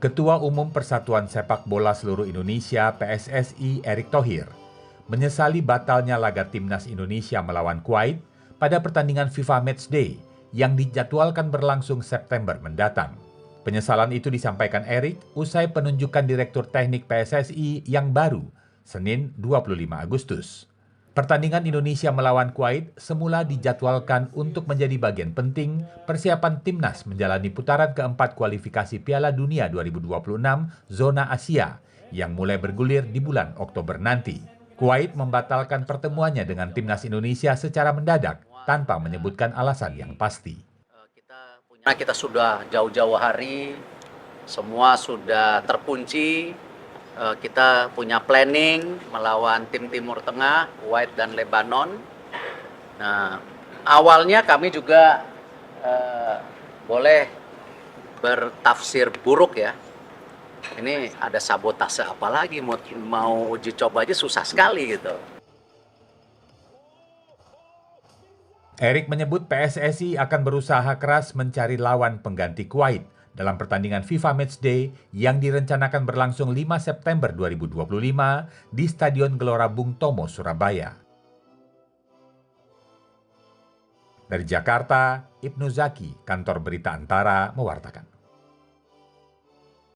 Ketua Umum Persatuan Sepak Bola Seluruh Indonesia PSSI Erick Thohir menyesali batalnya laga timnas Indonesia melawan Kuwait pada pertandingan FIFA Matchday yang dijadwalkan berlangsung September mendatang. Penyesalan itu disampaikan Erick usai penunjukan Direktur Teknik PSSI yang baru, Senin 25 Agustus. Pertandingan Indonesia melawan Kuwait semula dijadwalkan untuk menjadi bagian penting persiapan timnas menjalani putaran keempat kualifikasi Piala Dunia 2026 zona Asia yang mulai bergulir di bulan Oktober nanti. Kuwait membatalkan pertemuannya dengan timnas Indonesia secara mendadak tanpa menyebutkan alasan yang pasti. Kita sudah jauh-jauh hari, semua sudah terkunci. Kita punya planning melawan tim Timur Tengah, Kuwait dan Lebanon. Nah, awalnya kami juga boleh bertafsir buruk ya. Ini ada sabotase apa lagi, mau uji coba aja susah sekali gitu. Erick menyebut PSSI akan berusaha keras mencari lawan pengganti Kuwait dalam pertandingan FIFA Matchday yang direncanakan berlangsung 5 September 2025 di Stadion Gelora Bung Tomo, Surabaya. Dari Jakarta, Ibnu Zaki, Kantor Berita Antara, mewartakan.